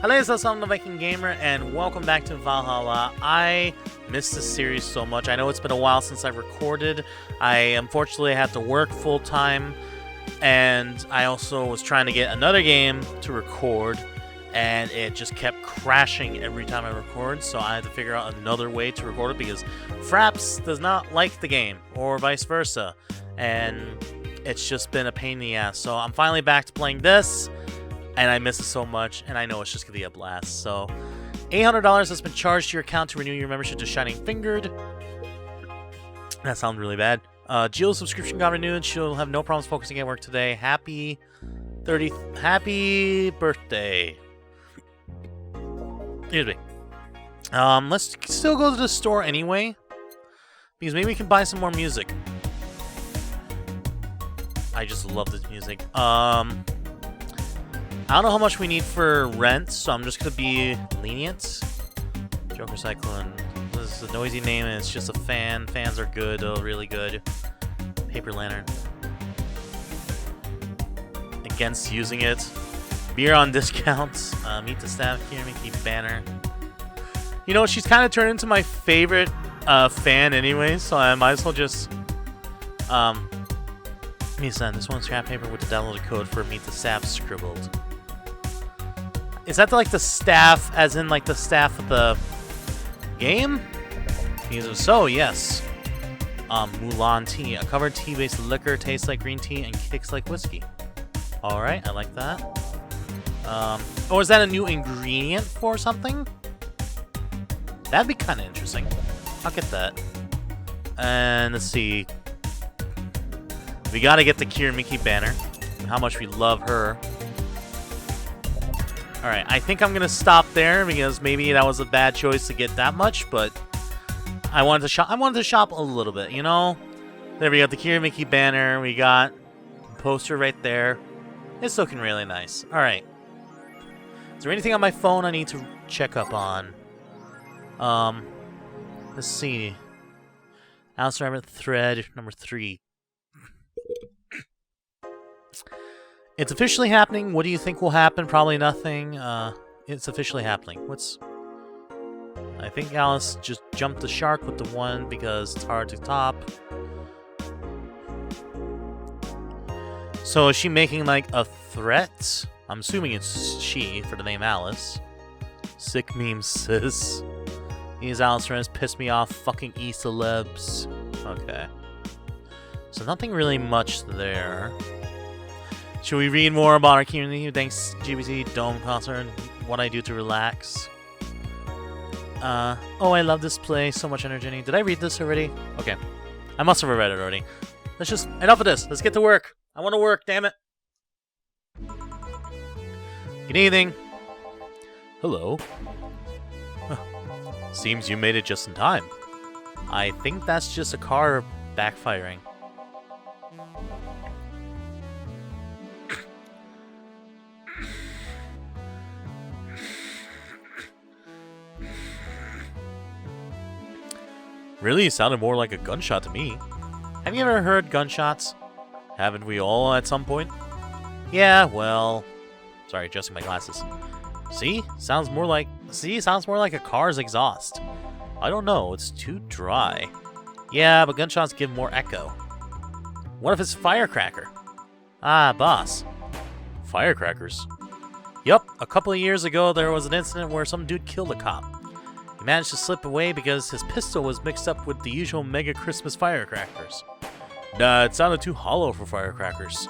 Hello, I'm the VikingGaymer, and welcome back to Valhalla. I missed this series so much. I know it's been a while since I've recorded. I unfortunately had to work full-time, and I also was trying to get another game to record, and it just kept crashing every time I record, so I had to figure out another way to record it because Fraps does not like the game, or vice versa, and it's just been a pain in the ass. So I'm finally back to playing this, and I miss it so much, and I know it's just going to be a blast. So, $800 has been charged to your account to renew your membership to Shining Fingered. That sounds really bad. Jill's subscription got renewed. She'll have no problems focusing at work today. Happy birthday. Excuse me. Let's still go to the store anyway, because maybe we can buy some more music. I just love this music. I don't know how much we need for rent, so I'm just going to be lenient. Joker Cyclone. This is a noisy name, and it's just a fan. Fans are good, really good. Paper Lantern. Against using it. Beer on discounts. Meet the staff here, Mickey Banner. You know, she's kind of turned into my favorite fan anyway, so I might as well just... me send this one scrap paper with the downloaded code for Meet the Staff scribbled. Is that like the staff, as in like the staff of the game? Because if so, yes. Mulan tea. A covered tea-based liquor, tastes like green tea and kicks like whiskey. Alright, I like that. Oh, is that a new ingredient for something? That'd be kind of interesting. I'll get that. And let's see. We gotta get the Kier Mickey banner. How much we love her. Alright, I think I'm gonna stop there because maybe that was a bad choice to get that much, but I wanted to shop a little bit, you know? There we got the Kier Mickey banner, we got a poster right there. It's looking really nice. Alright. Is there anything on my phone I need to check up on? Let's see. Alice Rabbit thread number 3. It's officially happening. What do you think will happen? Probably nothing. It's officially happening. I think Alice just jumped the shark with the 1 because it's hard to top. So is she making like a threat? I'm assuming it's she for the name Alice. Sick meme sis. These Alice friends piss me off. Fucking E-celebs. Okay. So nothing really much there. Should we read more about our community? Thanks, GBC Dome concert. What I do to relax. Oh, I love this play. So much energy. Did I read this already? Okay. I must have read it already. Let's just... Enough of this. Let's get to work. I want to work, damn it. Good evening. Hello. Seems you made it just in time. I think that's just a car backfiring. Really, it sounded more like a gunshot to me. Have you ever heard gunshots? Haven't we all at some point? Yeah, well... Sorry, adjusting my glasses. See? Sounds more like a car's exhaust. I don't know, it's too dry. Yeah, but gunshots give more echo. What if it's firecracker? Ah, boss. Firecrackers? Yup, a couple of years ago there was an incident where some dude killed a cop. He managed to slip away because his pistol was mixed up with the usual mega Christmas firecrackers. Nah, it sounded too hollow for firecrackers.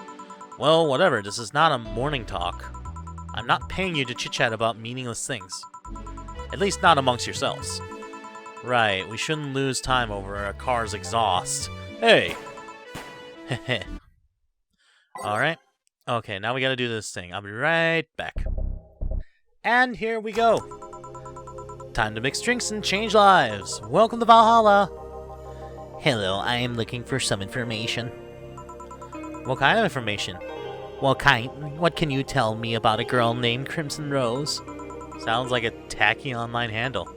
Well, whatever, this is not a morning talk. I'm not paying you to chit-chat about meaningless things. At least not amongst yourselves. Right, we shouldn't lose time over a car's exhaust. Hey! Heh. Alright. Okay, now we gotta do this thing. I'll be right back. And here we go. Time to mix drinks and change lives. Welcome to Valhalla. Hello, I am looking for some information. What kind of information? What can you tell me about a girl named Crimson Rose? Sounds like a tacky online handle.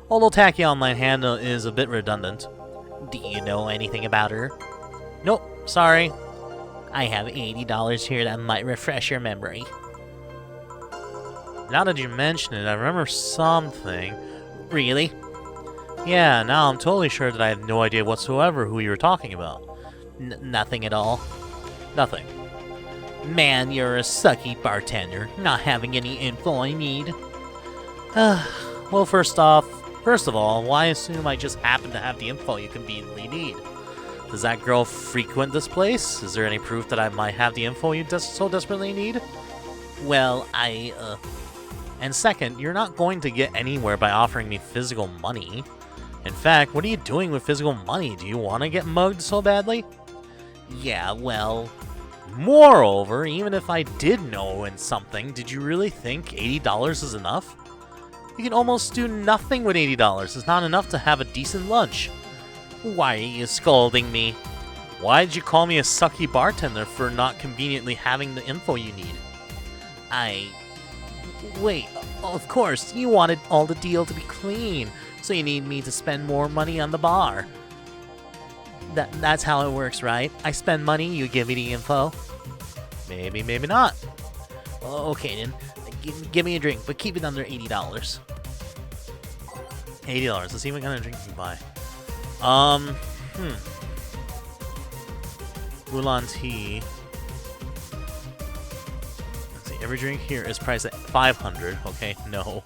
Although tacky online handle is a bit redundant. Do you know anything about her? Nope, sorry. I have $80 here that might refresh your memory. Now that you mention it, I remember something. Really? Yeah, now I'm totally sure that I have no idea whatsoever who you were talking about. Nothing at all. Nothing. Man, you're a sucky bartender, not having any info I need. Well, first of all, why assume I just happen to have the info you conveniently need? Does that girl frequent this place? Is there any proof that I might have the info you so desperately need? Well, And second, you're not going to get anywhere by offering me physical money. In fact, what are you doing with physical money? Do you want to get mugged so badly? Yeah, well... Moreover, even if I did know in something, did you really think $80 is enough? You can almost do nothing with $80. It's not enough to have a decent lunch. Why are you scolding me? Why did you call me a sucky bartender for not conveniently having the info you need? Wait, of course, you wanted all the deal to be clean, so you need me to spend more money on the bar. That's how it works, right? I spend money, you give me the info. Maybe, maybe not. Okay then, give me a drink, but keep it under $80. $80, let's see what kind of drink you buy. Oolong tea. Let's see, every drink here is priced at $500, okay, no.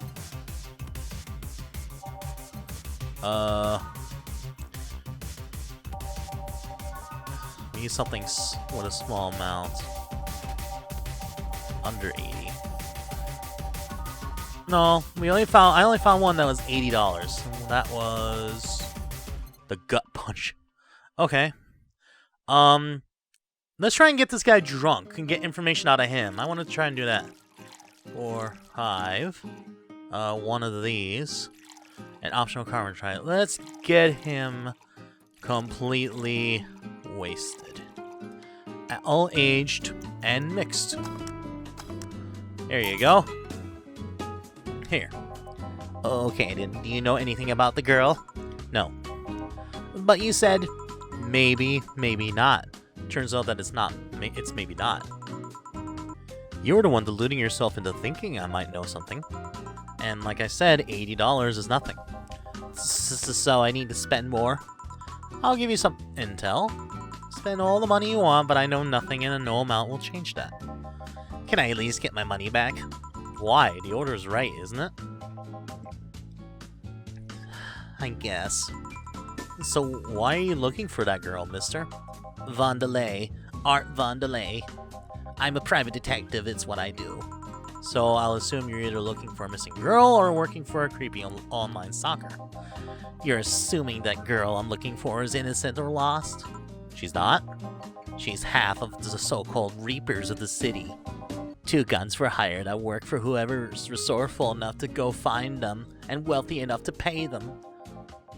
We need something with a small amount. Under 80. No, I only found one that was $80. That was the gut punch. Okay. Let's try and get this guy drunk and get information out of him. I want to try and do that. 4, 5. One of these. An optional carbon try. Let's get him completely wasted. All aged and mixed. There you go. Here. Okay, do you know anything about the girl? No. But you said maybe, maybe not. Turns out that it's maybe not. You were the one deluding yourself into thinking I might know something. And like I said, $80 is nothing. So I need to spend more. I'll give you some intel. Spend all the money you want, but I know nothing and no amount will change that. Can I at least get my money back? Why? The order's right, isn't it? I guess. So why are you looking for that girl, mister? Vandelay. Art Vandelay. I'm a private detective, it's what I do. So I'll assume you're either looking for a missing girl or working for a creepy online stalker. You're assuming that girl I'm looking for is innocent or lost? She's not. She's half of the so-called Reapers of the city. 2 guns for hire that work for whoever's resourceful enough to go find them and wealthy enough to pay them.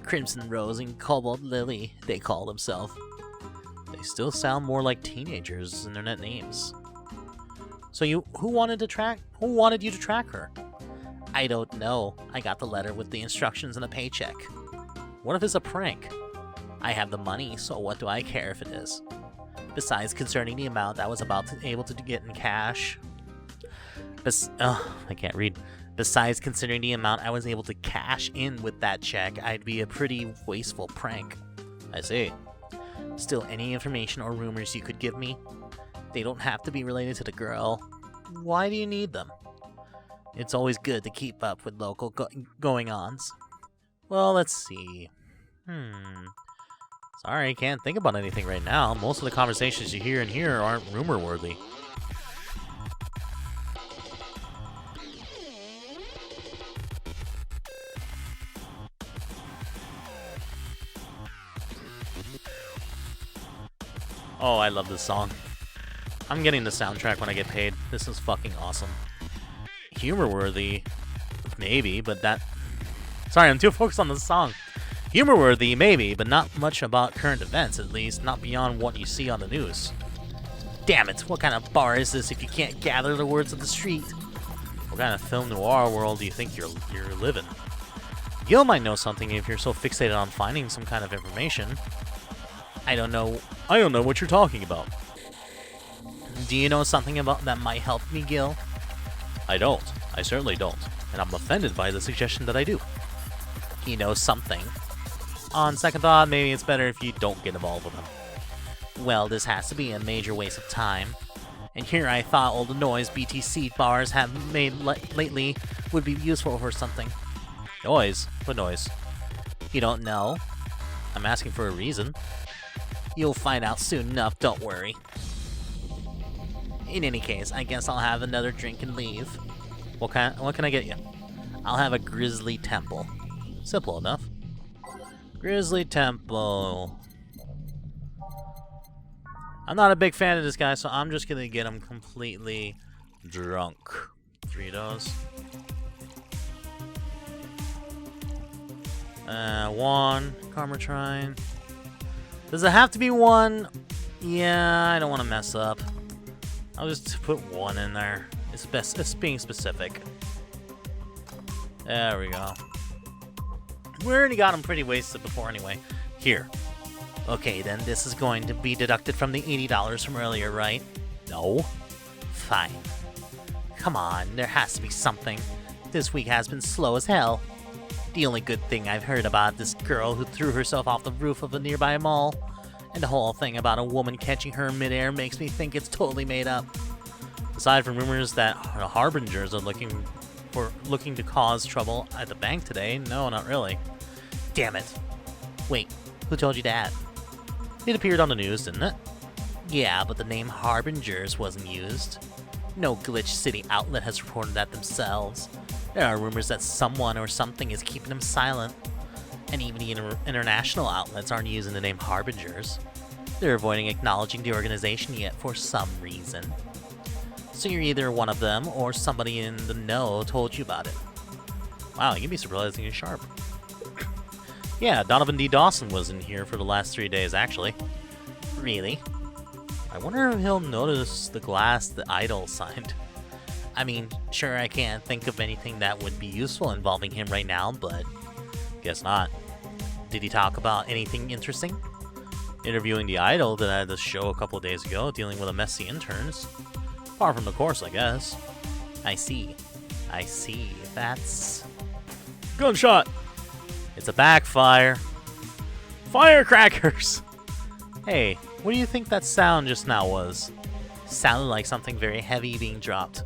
Crimson Rose and Cobalt Lily, they call themselves. They still sound more like teenagers' internet names. So who wanted you to track her? I don't know. I got the letter with the instructions and a paycheck. What if it's a prank? I have the money, so what do I care if it is? Besides, concerning the amount I was able to get in cash. I can't read. Besides, considering the amount I was able to cash in with that check, I'd be a pretty wasteful prank. I see. Still, any information or rumors you could give me? They don't have to be related to the girl. Why do you need them? It's always good to keep up with local going-ons. Well, let's see. Sorry, can't think about anything right now. Most of the conversations you hear in here aren't rumor-worthy. Oh, I love this song. I'm getting the soundtrack when I get paid. This is fucking awesome. Humor-worthy, maybe, but that... Sorry, I'm too focused on the song. Humor-worthy, maybe, but not much about current events, at least. Not beyond what you see on the news. Damn it, what kind of bar is this if you can't gather the words of the street? What kind of film noir world do you think you're living? Gil might know something if you're so fixated on finding some kind of information. I don't know what you're talking about. Do you know something about that might help me, Gil? I don't. I certainly don't, and I'm offended by the suggestion that I do. He knows something. On second thought, maybe it's better if you don't get involved with him. Well, this has to be a major waste of time. And here I thought all the noise BTC bars have made lately would be useful for something. Noise? What noise? You don't know? I'm asking for a reason. You'll find out soon enough, don't worry. In any case, I guess I'll have another drink and leave. What can I get you? I'll have a Grizzly Temple. Simple enough. Grizzly Temple. I'm not a big fan of this guy, so I'm just gonna get him completely drunk. Doritos. One. Carmatrine. Does it have to be one? Yeah, I don't want to mess up. I'll just put one in there. It's being specific. There we go. We already got him pretty wasted before anyway. Here. Okay, then this is going to be deducted from the $80 from earlier, right? No? Fine. Come on, there has to be something. This week has been slow as hell. The only good thing I've heard about this girl who threw herself off the roof of a nearby mall, and the whole thing about a woman catching her in midair makes me think it's totally made up. Aside from rumors that the harbingers are looking to cause trouble at the bank today, no, not really. Damn it. Wait, who told you that? It appeared on the news, didn't it? Yeah, but the name Harbingers wasn't used. No Glitch City outlet has reported that themselves. There are rumors that someone or something is keeping them silent. And even the international outlets aren't using the name Harbingers. They're avoiding acknowledging the organization yet for some reason. So you're either one of them or somebody in the know told you about it. Wow, you can be surprisingly sharp. Yeah, Donovan D. Dawson was in here for the last 3 days, actually. Really? I wonder if he'll notice the glass the idol signed. I mean, sure, I can't think of anything that would be useful involving him right now, but guess not. Did he talk about anything interesting? Interviewing the idol that had the show a couple of days ago, dealing with a messy interns. Far from the course, I guess. I see. That's... Gunshot! It's a backfire. Firecrackers! Hey, what do you think that sound just now was? Sounded like something very heavy being dropped.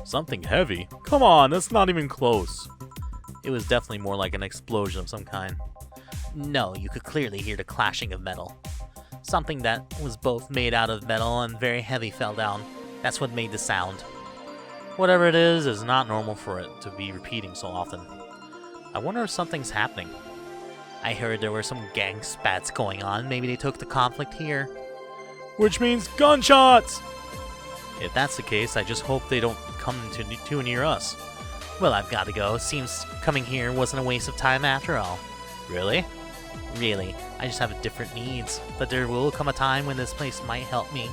Something heavy? Come on, that's not even close. It was definitely more like an explosion of some kind. No, you could clearly hear the clashing of metal. Something that was both made out of metal and very heavy fell down. That's what made the sound. Whatever it is not normal for it to be repeating so often. I wonder if something's happening. I heard there were some gang spats going on. Maybe they took the conflict here. Which means gunshots! If that's the case, I just hope they don't come too near us. Well, I've got to go. Seems coming here wasn't a waste of time after all. Really? Really. I just have different needs. But there will come a time when this place might help me.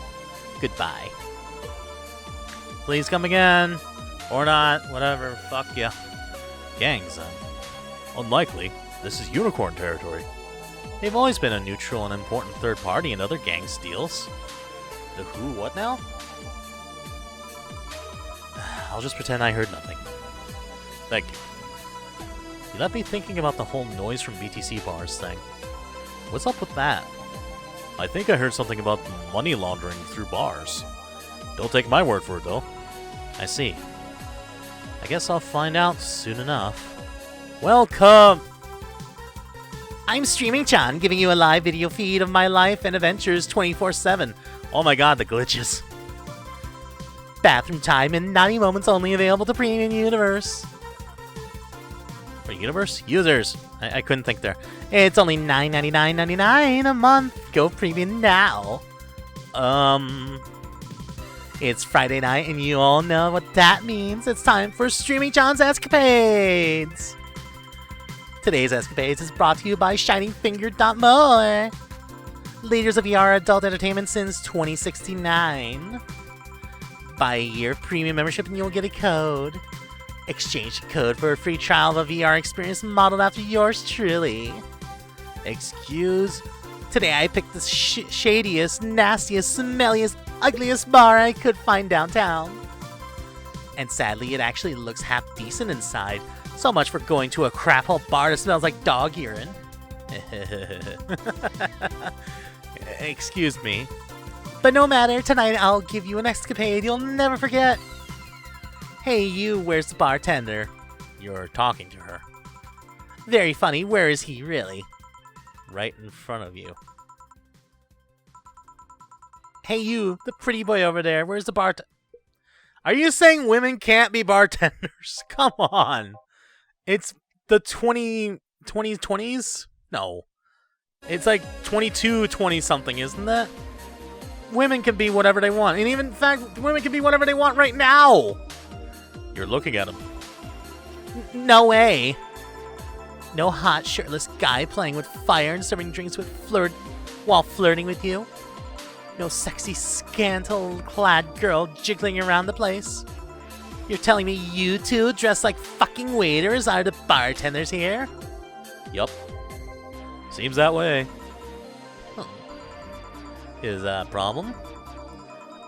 Goodbye. Please come again. Or not. Whatever. Fuck ya. Gangs, then. Unlikely. This is unicorn territory. They've always been a neutral and important third party in other gang deals. The who? What now? I'll just pretend I heard nothing. Thank you. You left me thinking about the whole noise from BTC bars thing. What's up with that? I think I heard something about money laundering through bars. Don't take my word for it, though. I see. I guess I'll find out soon enough. Welcome! I'm Streaming Chan, giving you a live video feed of my life and adventures 24/7. Oh my god, the glitches. Bathroom time and naughty moments only available to Premium Universe. For Universe? Users! I couldn't think there. It's only $9.99.99 a month. Go Premium now. It's Friday night and you all know what that means. It's time for Streaming Chan's Escapades. Today's Escapades is brought to you by ShiningFinger.more. Leaders of VR adult entertainment since 2069. Buy a year premium membership and you'll get a code. Exchange the code for a free trial of a VR experience modeled after yours truly. Excuse? Today I picked the shadiest, nastiest, smelliest, ugliest bar I could find downtown. And sadly, it actually looks half decent inside. So much for going to a crap hole bar that smells like dog urine. Excuse me. But no matter, tonight I'll give you an escapade you'll never forget. Hey you, where's the bartender? You're talking to her. Very funny, where is he really? Right in front of you. Hey you, the pretty boy over there, where's the Are you saying women can't be bartenders? Come on. It's the 20s? No. It's like 20 something, isn't it? Women can be whatever they want. And even, in fact, women can be whatever they want right now. You're looking at him. No way. No hot, shirtless guy playing with fire and serving drinks with while flirting with you. No sexy, scandal-clad girl jiggling around the place. You're telling me you two, dressed like fucking waiters, are the bartenders here? Yup. Seems that way. Huh. Is that a problem?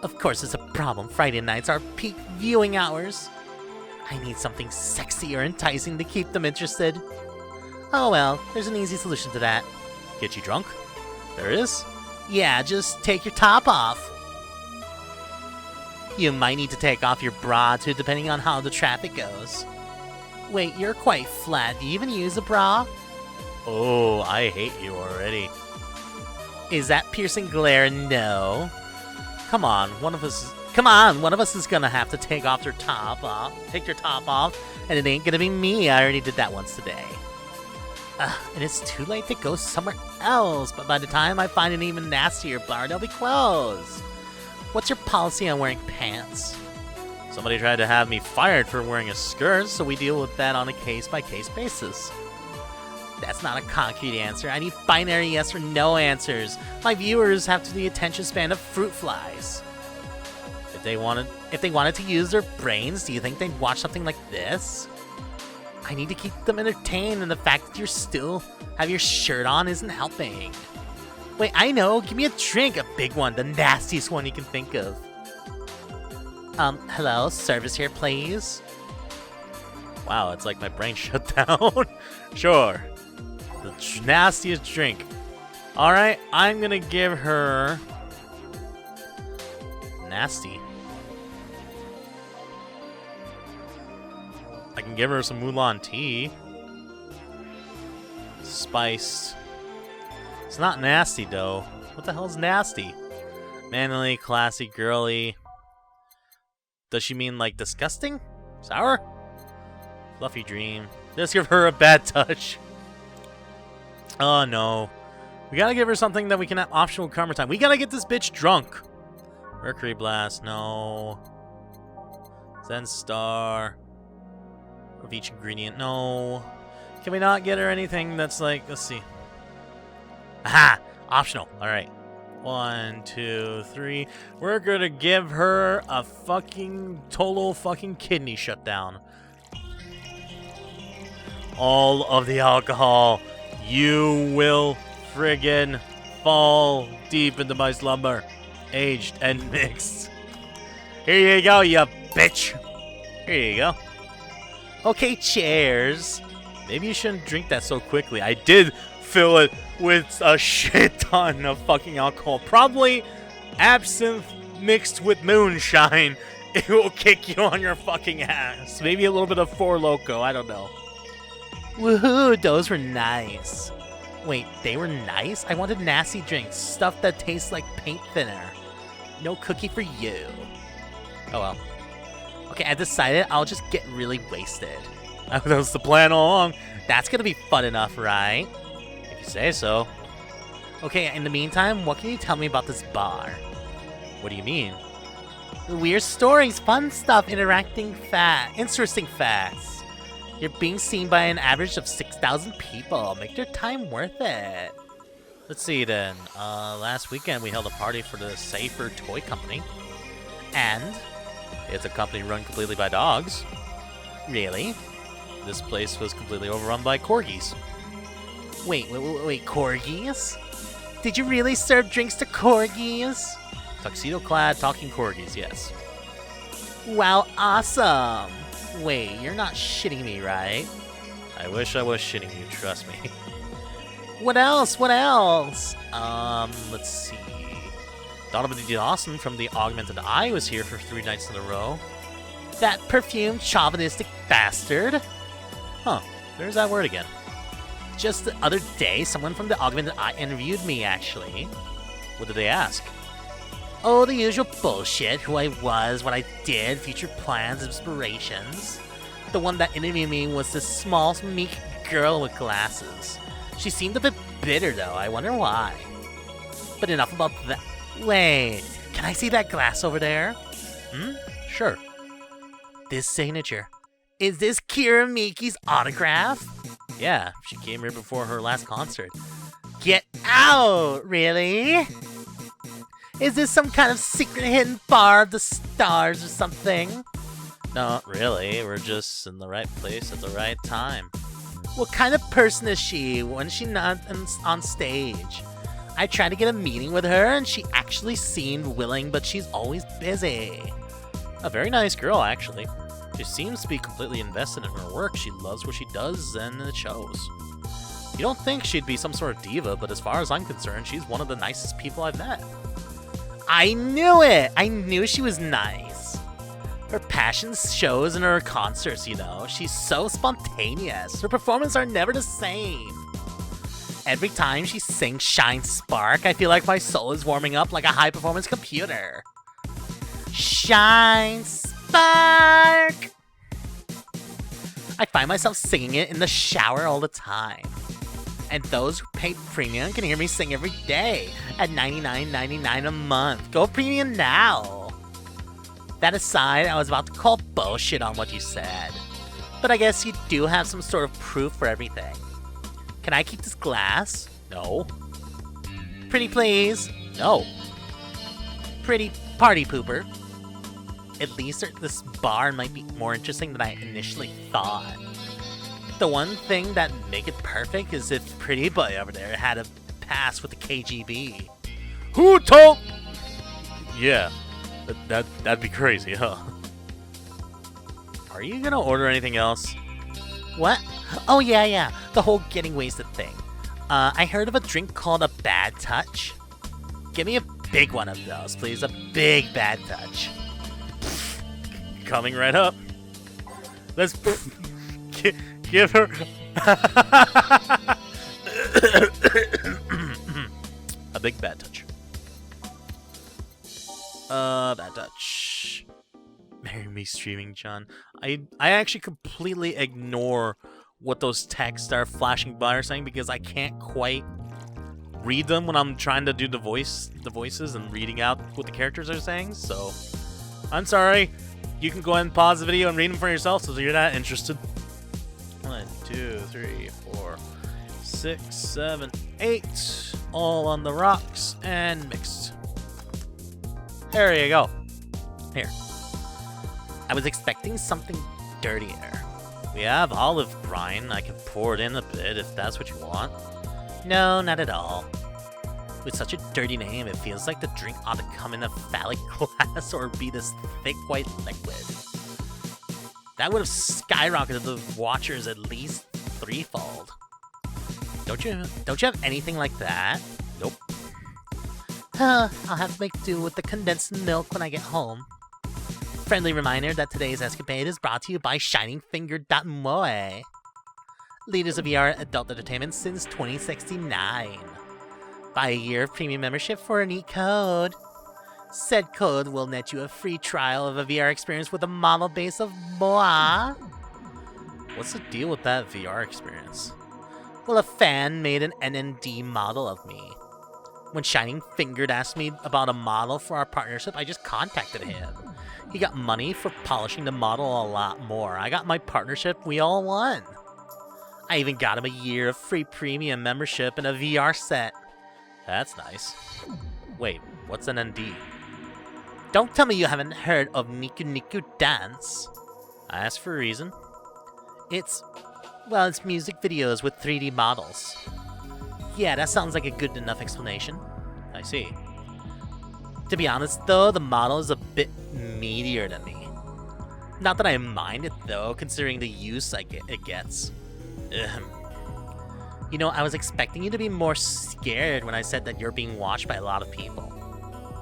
Of course it's a problem. Friday nights are peak viewing hours. I need something sexy or enticing to keep them interested. Oh well, there's an easy solution to that. Get you drunk? There is? Yeah, just take your top off. You might need to take off your bra too, depending on how the traffic goes. Wait, you're quite flat. Do you even use a bra? Oh, I hate you already. Is that piercing glare? No. Come on, one of us is gonna have to take your top off, and it ain't gonna be me. I already did that once today. And it's too late to go somewhere else, but by the time I find an even nastier bar, they'll be closed. What's your policy on wearing pants? Somebody tried to have me fired for wearing a skirt, so we deal with that on a case-by-case basis. That's not a concrete answer. I need binary yes or no answers. My viewers have the attention span of fruit flies. If they wanted to use their brains, do you think they'd watch something like this? I need to keep them entertained, and the fact that you still have your shirt on isn't helping. Wait, I know. Give me a drink. A big one. The nastiest one you can think of. Hello? Service here, please? Wow, it's like my brain shut down. Sure. The nastiest drink. Alright, I'm gonna give her... nasty. I can give her some Mulan tea. Spiced. It's not nasty, though. What the hell is nasty? Manly, classy, girly. Does she mean, like, disgusting? Sour? Fluffy dream. Just give her a bad touch. Oh, no. We gotta give her something that we can have optional karma time. We gotta get this bitch drunk. Mercury Blast, no. Zen Star. Of each ingredient, no. Can we not get her anything that's like, let's see. Aha! Optional. Alright. 1, 2, 3. We're gonna give her a fucking total fucking kidney shutdown. All of the alcohol. You will friggin' fall deep into my slumber. Aged and mixed. Here you go, you bitch. Here you go. Okay, cheers. Maybe you shouldn't drink that so quickly. I did fill it with a shit ton of fucking alcohol. Probably absinthe mixed with moonshine. It will kick you on your fucking ass. Maybe a little bit of Four Loko. I don't know. Woohoo, those were nice. Wait, they were nice? I wanted nasty drinks. Stuff that tastes like paint thinner. No cookie for you. Oh well. Okay, I decided I'll just get really wasted. That was the plan all along. That's gonna be fun enough, right? If you say so. Okay, in the meantime, what can you tell me about this bar? What do you mean? Weird stories, fun stuff, interesting facts. You're being seen by an average of 6,000 people. Make their time worth it. Let's see then. Last weekend we held a party for the Safer Toy Company. And? It's a company run completely by dogs. Really? This place was completely overrun by corgis. Wait, corgis? Did you really serve drinks to corgis? Tuxedo-clad talking corgis, yes. Wow, awesome! Wait, you're not shitting me, right? I wish I was shitting you, trust me. What else? What else? Let's see. Donovan Dawson from the Augmented Eye was here for 3 nights in a row. That perfumed chauvinistic bastard? Huh, there's that word again. Just the other day, someone from the Augmented Eye interviewed me, actually. What did they ask? Oh, the usual bullshit, who I was, what I did, future plans, inspirations. The one that interviewed me was this small, meek girl with glasses. She seemed a bit bitter, though. I wonder why. But enough about that. Wait, can I see that glass over there? Sure. This signature. Is this Kira Miki's autograph? Yeah, she came here before her last concert. Get out! Really? Is this some kind of secret hidden bar of the stars or something? No, really, we're just in the right place at the right time. What kind of person is she when she's not on stage? I tried to get a meeting with her and she actually seemed willing, but she's always busy. A very nice girl, actually. She seems to be completely invested in her work. She loves what she does, and it shows. You don't think she'd be some sort of diva, but as far as I'm concerned, she's one of the nicest people I've met. I knew it! I knew she was nice. Her passion shows in her concerts, you know. She's so spontaneous. Her performances are never the same. Every time she sings Shine Spark, I feel like my soul is warming up like a high-performance computer. Shine Spark! I find myself singing it in the shower all the time. And those who pay premium can hear me sing every day at $99.99 a month. Go premium now! That aside, I was about to call bullshit on what you said. But I guess you do have some sort of proof for everything. Can I keep this glass? No. Pretty please? No. Pretty party pooper. At least this bar might be more interesting than I initially thought. The one thing that make it perfect is if Pretty Boy over there had a pass with the KGB. Who told? Yeah, that'd be crazy, huh? Are you gonna order anything else? What? Oh yeah, the whole getting wasted thing. I heard of a drink called a Bad Touch. Give me a big one of those, please. A big Bad Touch. Coming right up. Let's give her a big bad touch. Bad touch. Marry me, streaming John. I actually completely ignore what those texts are flashing by or saying because I can't quite read them when I'm trying to do the voices and reading out what the characters are saying. So I'm sorry. You can go ahead and pause the video and read them for yourself so you're not interested. 1, 2, 3, 4, 6, 7, 8. All on the rocks and mixed. There you go. Here. I was expecting something dirtier. We have olive brine. I can pour it in a bit if that's what you want. No, not at all. With such a dirty name, it feels like the drink ought to come in a phallic glass or be this thick white liquid. That would have skyrocketed the watchers at least threefold. Don't you have anything like that? Nope. I'll have to make do with the condensed milk when I get home. Friendly reminder that today's escapade is brought to you by ShiningFinger.moe. Leaders of VR adult entertainment since 2069. Buy a year of premium membership for a neat code. Said code will net you a free trial of a VR experience with a model base of moi. What's the deal with that VR experience? Well, a fan made an NND model of me. When Shining Fingered asked me about a model for our partnership, I just contacted him. He got money for polishing the model a lot more. I got my partnership, we all won. I even got him a year of free premium membership and a VR set. That's nice. Wait, what's an ND? Don't tell me you haven't heard of Niku Niku Dance. I asked for a reason. It's music videos with 3D models. Yeah, that sounds like a good enough explanation. I see. To be honest though, the model is a bit meatier than me. Not that I mind it, though, considering the use it gets. You know, I was expecting you to be more scared when I said that you're being watched by a lot of people.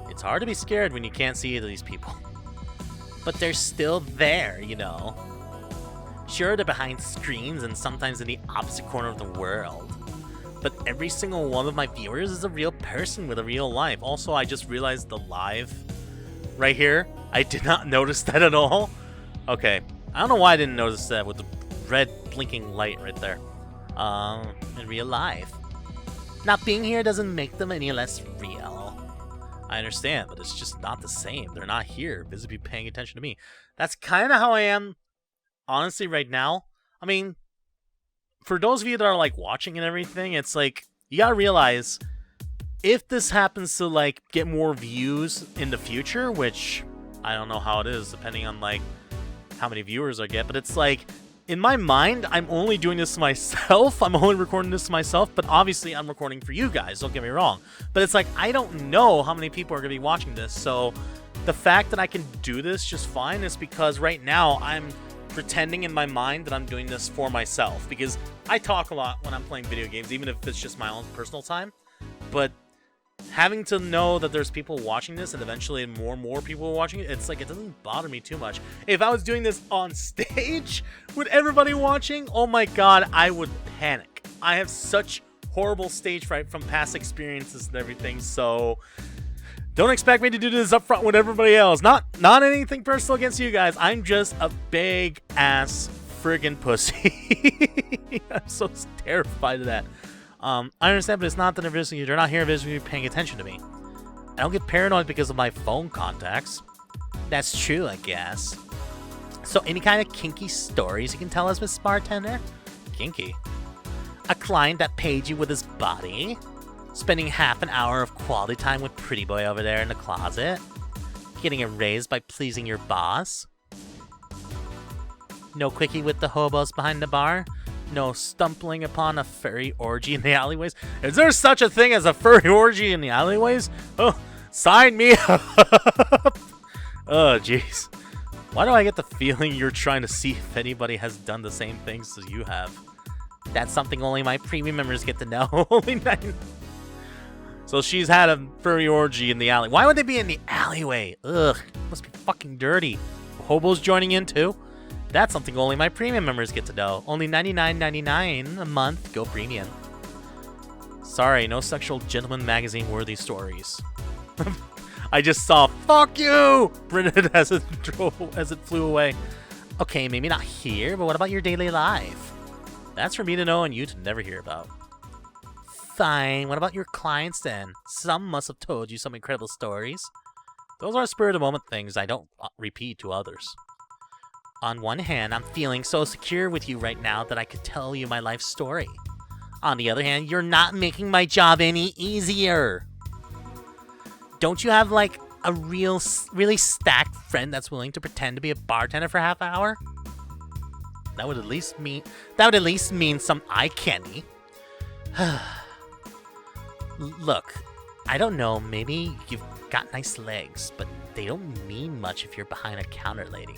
It's hard to be scared when you can't see these people. But they're still there, you know. Sure, they're behind screens and sometimes in the opposite corner of the world. But every single one of my viewers is a real person with a real life. Also, I just realized the live right here. I did not notice that at all. Okay, I don't know why I didn't notice that with the red blinking light right there. In real life. Not being here doesn't make them any less real. I understand, but it's just not the same. They're not here, visibly paying attention to me. That's kind of how I am, honestly, right now. I mean, for those of you that are, like, watching and everything, it's like, you gotta realize, if this happens to, like, get more views in the future, which I don't know how it is, depending on, like, how many viewers I get, but it's like, in my mind, I'm only doing this to myself. I'm only recording this to myself, but obviously I'm recording for you guys, don't get me wrong. But it's like, I don't know how many people are going to be watching this, so the fact that I can do this just fine is because right now I'm pretending in my mind that I'm doing this for myself, because I talk a lot when I'm playing video games, even if it's just my own personal time. But having to know that there's people watching this and eventually more and more people watching it, it's like, it doesn't bother me too much. If I was doing this on stage with everybody watching, oh my god, I would panic. I have such horrible stage fright from past experiences and everything, so don't expect me to do this up front with everybody else. Not anything personal against you guys. I'm just a big ass friggin' pussy. I'm so terrified of that. I understand, but it's not that they're visiting you. They're not here visibly paying attention to me. I don't get paranoid because of my phone contacts. That's true, I guess. So, any kind of kinky stories you can tell us, Miss Bartender? Kinky? A client that paid you with his body? Spending half an hour of quality time with Pretty Boy over there in the closet? Getting a raise by pleasing your boss? No quickie with the hobos behind the bar? No stumbling upon a furry orgy in the alleyways? Is there such a thing as a furry orgy in the alleyways? Oh, sign me up! Oh, jeez. Why do I get the feeling you're trying to see if anybody has done the same things as you have? That's something only my premium members get to know. Only 9. So she's had a furry orgy in the alley. Why would they be in the alleyway? Ugh, must be fucking dirty. Hobos joining in too? That's something only my premium members get to know. Only $99.99 a month. Go premium. Sorry, no sexual gentleman magazine worthy stories. I just saw "fuck you" printed as it flew away. Okay, maybe not here, but what about your daily life? That's for me to know and you to never hear about. Fine. What about your clients then? Some must have told you some incredible stories. Those are spur of the moment things I don't repeat to others. On one hand, I'm feeling so secure with you right now that I could tell you my life story. On the other hand, you're not making my job any easier. Don't you have, like, a really stacked friend that's willing to pretend to be a bartender for half an hour? That would at least mean some eye candy. Look, I don't know, maybe you've got nice legs, but they don't mean much if you're behind a counter, lady.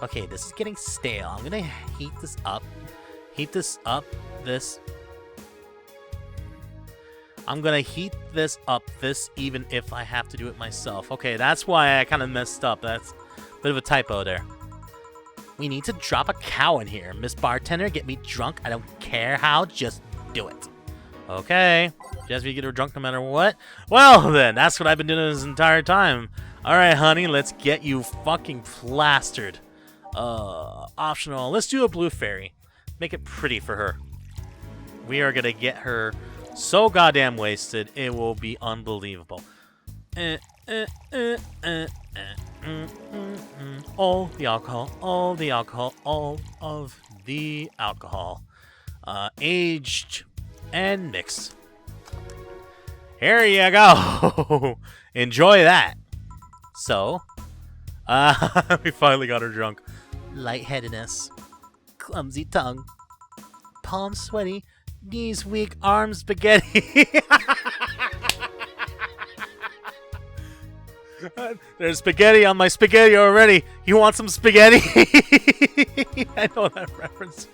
Okay, this is getting stale. I'm gonna heat this up. I'm gonna heat this up, even if I have to do it myself. Okay, that's why I kind of messed up. That's a bit of a typo there. We need to drop a cow in here. Miss Bartender, get me drunk. I don't care how, just do it. Okay, just be get her drunk no matter what. Well then, that's what I've been doing this entire time. Alright, honey, let's get you fucking plastered. Optional. Let's do a blue fairy. Make it pretty for her. We are gonna get her so goddamn wasted, it will be unbelievable. All the alcohol, all the alcohol, all of the alcohol. Aged and mixed. Here you go. Enjoy that. So, we finally got her drunk. Lightheadedness, clumsy tongue, palms sweaty, knees weak, arms spaghetti. There's spaghetti on my spaghetti already. You want some spaghetti? I know that reference.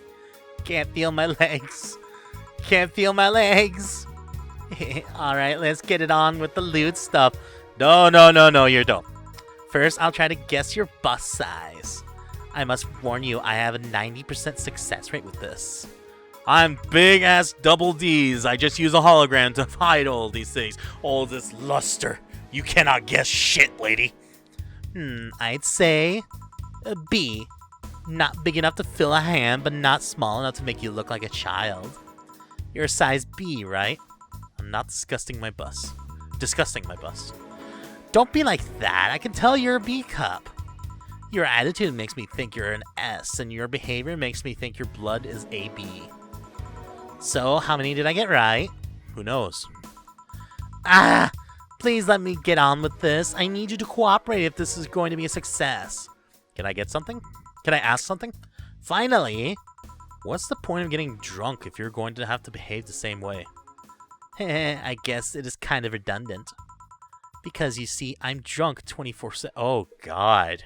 Can't feel my legs. Can't feel my legs. Alright, let's get it on with the lewd stuff. No, you don't. First, I'll try to guess your bust size. I must warn you, I have a 90% success rate with this. I'm big ass double D's. I just use a hologram to hide all these things. All this luster. You cannot guess shit, lady. I'd say a B. Not big enough to fill a hand, but not small enough to make you look like a child. You're a size B, right? I'm not disgusting my bust. Don't be like that. I can tell you're a B cup. Your attitude makes me think you're an S, and your behavior makes me think your blood is AB. So, how many did I get right? Who knows? Please let me get on with this. I need you to cooperate if this is going to be a success. Can I get something? Can I ask something? Finally! What's the point of getting drunk if you're going to have to behave the same way? I guess it is kind of redundant. Because you see, I'm drunk 24/7. Oh, God.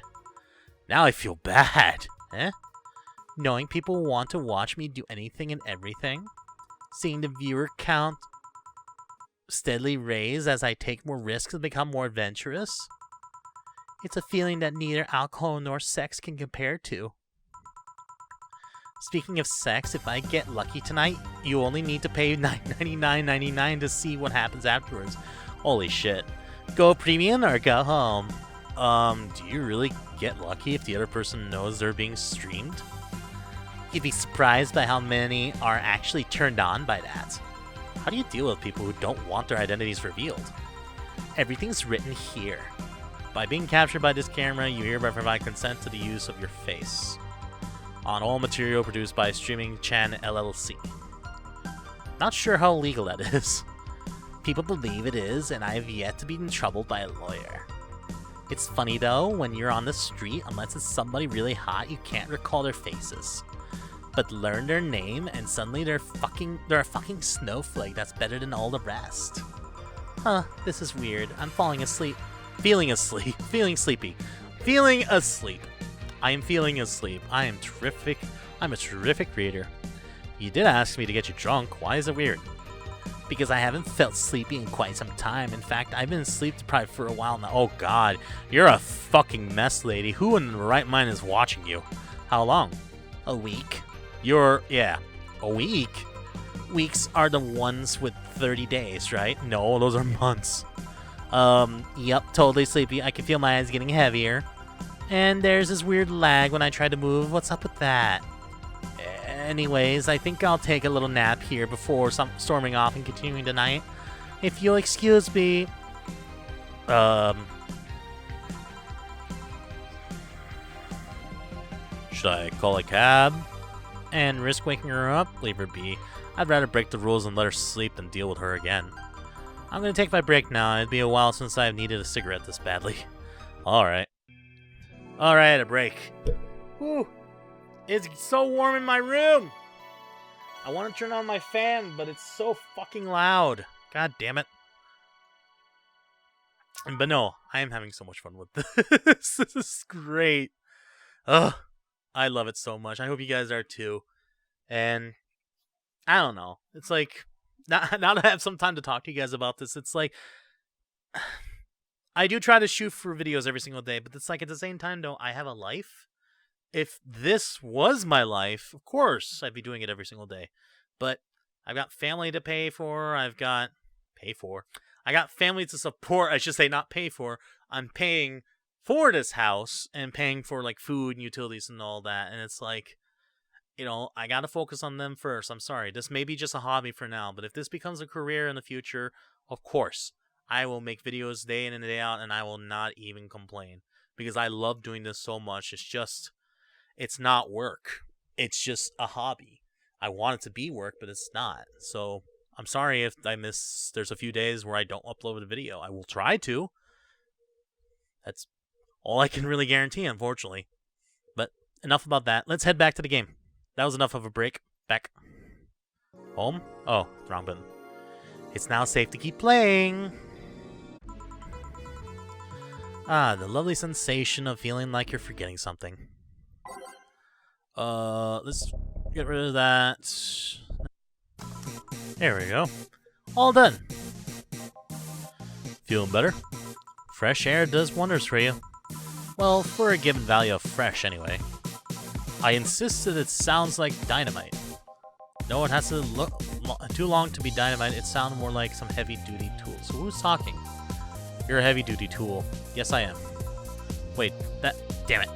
Now I feel bad. Knowing people want to watch me do anything and everything. Seeing the viewer count steadily raise as I take more risks and become more adventurous. It's a feeling that neither alcohol nor sex can compare to. Speaking of sex, if I get lucky tonight, you only need to pay $9.99 to see what happens afterwards. Holy shit. Go premium or go home. Do you really get lucky if the other person knows they're being streamed? You'd be surprised by how many are actually turned on by that. How do you deal with people who don't want their identities revealed? Everything's written here. By being captured by this camera, you hereby provide consent to the use of your face on all material produced by Streaming Chan LLC. Not sure how legal that is. People believe it is, and I have yet to be in trouble by a lawyer. It's funny though, when you're on the street, unless it's somebody really hot, you can't recall their faces. But learn their name, and suddenly they're a fucking snowflake that's better than all the rest. This is weird. I'm falling asleep. Feeling asleep. Feeling sleepy. Feeling asleep. I am feeling asleep. I am terrific. I'm a terrific creator. You did ask me to get you drunk. Why is it weird? Because I haven't felt sleepy in quite some time. In fact, I've been sleep deprived for a while now. Oh God, you're a fucking mess, lady. Who in the right mind is watching you? How long? A week. A week? Weeks are the ones with 30 days, right? No, those are months. Yep, totally sleepy. I can feel my eyes getting heavier. And there's this weird lag when I try to move. What's up with that? Anyways, I think I'll take a little nap here before storming off and continuing tonight. If you'll excuse me. Should I call a cab? And risk waking her up? Leave her be. I'd rather break the rules and let her sleep than deal with her again. I'm gonna take my break now. It'd be a while since I've needed a cigarette this badly. Alright. Alright, a break. Whew. It's so warm in my room! I want to turn on my fan, but it's so fucking loud. God damn it. But no, I am having so much fun with this. This is great. Ugh. I love it so much. I hope you guys are too. And I don't know. It's like, now that I have some time to talk to you guys about this, it's like, I do try to shoot for videos every single day, but it's like at the same time, though, I have a life. If this was my life, of course, I'd be doing it every single day. But I've got family to pay for. I got family to support. I should say not pay for. I'm paying for this house and paying for like food and utilities and all that. And it's like, you know, I got to focus on them first. I'm sorry. This may be just a hobby for now, but if this becomes a career in the future, of course, I will make videos day in and day out, and I will not even complain because I love doing this so much. It's not work. It's just a hobby. I want it to be work, but it's not. So I'm sorry if there's a few days where I don't upload a video. I will try to. That's all I can really guarantee, unfortunately. But enough about that. Let's head back to the game. That was enough of a break. Back. Home? Oh, wrong button. It's now safe to keep playing. Ah, the lovely sensation of feeling like you're forgetting something. Let's get rid of that. There we go. All done. Feeling better? Fresh air does wonders for you. Well, for a given value of fresh, anyway. I insist that it sounds like dynamite. No, it has to look too long to be dynamite. It sounds more like some heavy-duty tool. So who's talking? You're a heavy-duty tool. Yes, I am. Wait, that... Damn it.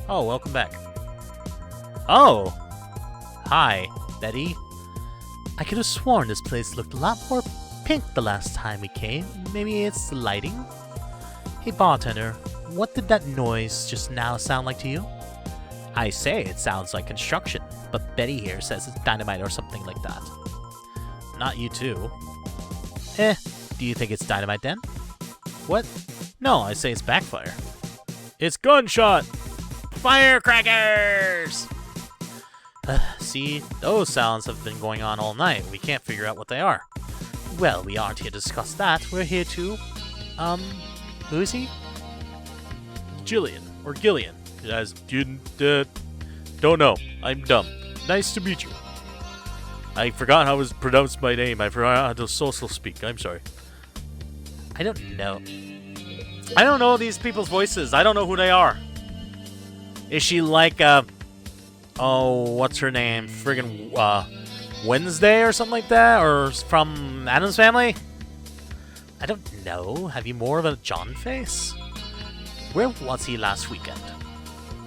Oh, welcome back. Oh! Hi, Betty. I could have sworn this place looked a lot more pink the last time we came. Maybe it's the lighting? Hey, bartender, what did that noise just now sound like to you? I say it sounds like construction, but Betty here says it's dynamite or something like that. Not you too. Do you think it's dynamite then? What? No, I say it's backfire. It's gunshot! Firecrackers! See, those sounds have been going on all night. We can't figure out what they are. Well, we aren't here to discuss that. We're here to... who is he? Jillian, or Gillian. As you don't know. I'm dumb. Nice to meet you. I forgot how to pronounce my name. I forgot how to social speak. I'm sorry. I don't know. I don't know these people's voices. I don't know who they are. Is she like, oh, what's her name? Friggin', Wednesday or something like that? Or from Addams Family? I don't know. Have you more of a John face? Where was he last weekend?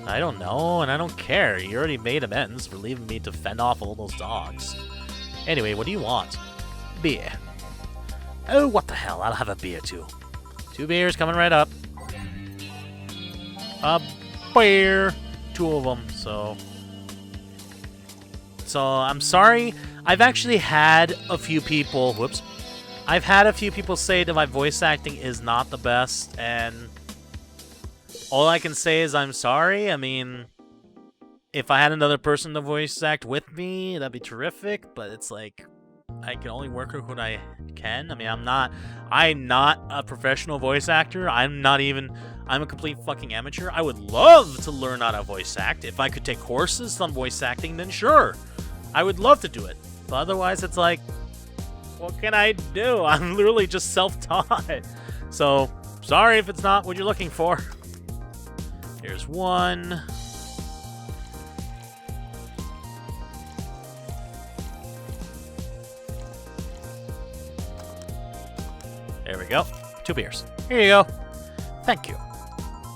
I don't know, and I don't care. You already made amends for leaving me to fend off all those dogs. Anyway, what do you want? Beer. Oh, what the hell. I'll have a beer, too. 2 beers coming right up. A beer. 2 of them, so... So, I'm sorry. I've actually had a few people... Whoops. I've had a few people say that my voice acting is not the best, and... all I can say is I'm sorry. I mean, if I had another person to voice act with me, that'd be terrific, but it's like, I can only work with what I can. I mean, I'm not a professional voice actor. I'm a complete fucking amateur. I would love to learn how to voice act. If I could take courses on voice acting, then sure. I would love to do it. But otherwise, it's like, what can I do? I'm literally just self-taught. So, sorry if it's not what you're looking for. Here's one. There we go. 2 beers. Here you go. Thank you.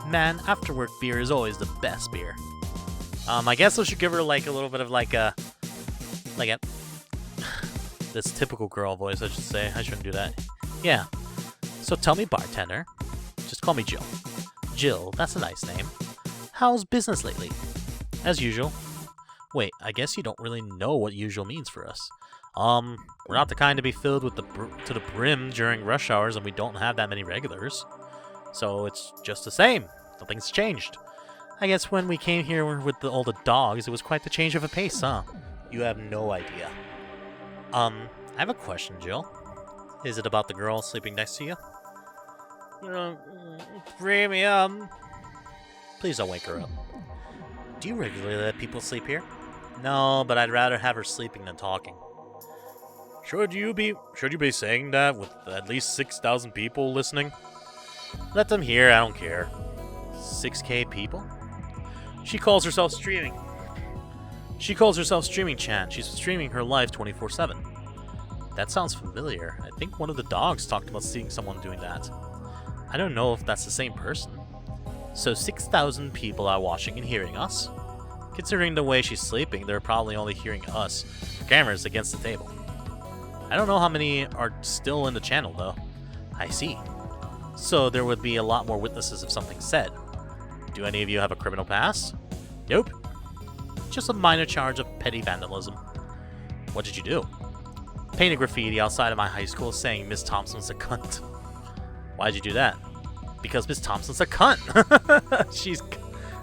Man, after work beer is always the best beer. I guess I should give her like a little bit of like a this typical girl voice, I should say. I shouldn't do that. Yeah. So tell me, bartender. Just call me Jill. Jill, that's a nice name. How's business lately? As usual. Wait, I guess you don't really know what usual means for us. We're not the kind to be filled with to the brim during rush hours, and we don't have that many regulars. So it's just the same. Nothing's changed. I guess when we came here with all the dogs, it was quite the change of a pace, huh? You have no idea. I have a question, Jill. Is it about the girl sleeping next to you? Premium. Please don't wake her up. Do you regularly let people sleep here? No, but I'd rather have her sleeping than talking. Should you be saying that with at least 6,000 people listening? Let them hear, I don't care. 6K people? She calls herself streaming. She calls herself Streaming Chan. She's streaming her life 24/7. That sounds familiar. I think one of the dogs talked about seeing someone doing that. I don't know if that's the same person. So 6,000 people are watching and hearing us? Considering the way she's sleeping, they're probably only hearing us. Cameras against the table. I don't know how many are still in the channel, though. I see. So there would be a lot more witnesses if something's said. Do any of you have a criminal past? Nope. Just a minor charge of petty vandalism. What did you do? Painted graffiti outside of my high school saying Miss Thompson's a cunt. Why'd you do that? Because Miss Thompson's a cunt. She's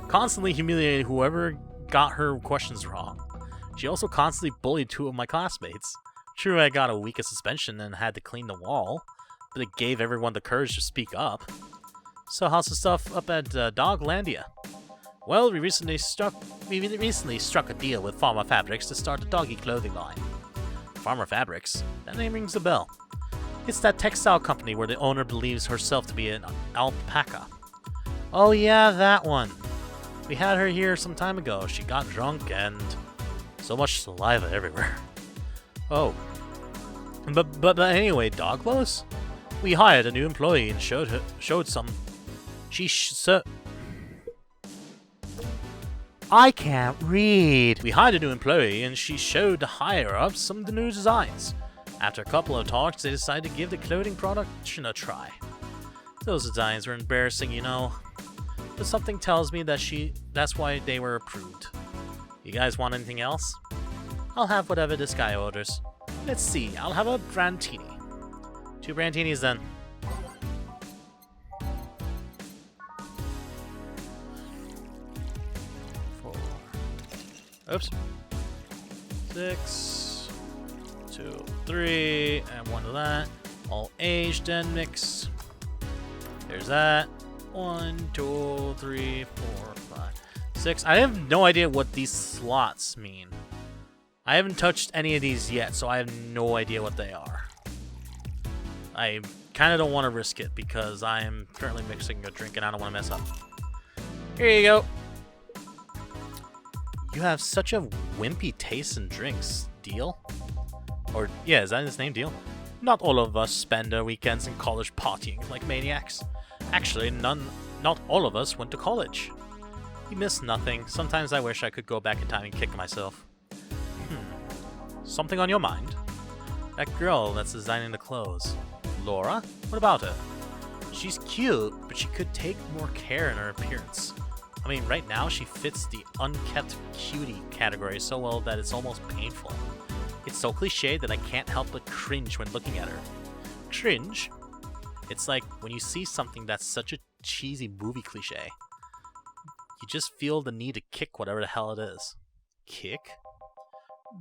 constantly humiliating whoever got her questions wrong. She also constantly bullied 2 of my classmates. True, I got a week of suspension and had to clean the wall, but it gave everyone the courage to speak up. So how's the stuff up at Doglandia? Well, we recently struck a deal with Farmer Fabrics to start a doggy clothing line. Farmer Fabrics? That name rings a bell. It's that textile company where the owner believes herself to be an alpaca. Oh yeah, that one. We had her here some time ago. She got drunk and so much saliva everywhere. Oh. But anyway, dog clothes? We hired a new employee and showed some. I can't read. We hired a new employee and she showed the higher-ups some of the new designs. After a couple of talks, they decided to give the clothing production a try. Those designs were embarrassing, you know. But something tells me that that's why they were approved. You guys want anything else? I'll have whatever this guy orders. Let's see, I'll have a Brantini. 2 Brantinis then. 4. Oops. 6. 2, 3, and 1 of that. All aged then mix. There's that. 1, 2, 3, 4, 5, 6. I have no idea what these slots mean. I haven't touched any of these yet, so I have no idea what they are. I kind of don't want to risk it because I am currently mixing a drink and I don't want to mess up. Here you go. You have such a wimpy taste in drinks, Deal? Or, yeah, is that his name, Deal? Not all of us spend our weekends in college partying like maniacs. Actually, not all of us went to college. You miss nothing. Sometimes I wish I could go back in time and kick myself. Something on your mind? That girl that's designing the clothes. Laura? What about her? She's cute, but she could take more care in her appearance. I mean, right now she fits the unkept cutie category so well that it's almost painful. It's so cliche that I can't help but cringe when looking at her. Cringe? It's like when you see something that's such a cheesy movie cliche. You just feel the need to kick whatever the hell it is. Kick?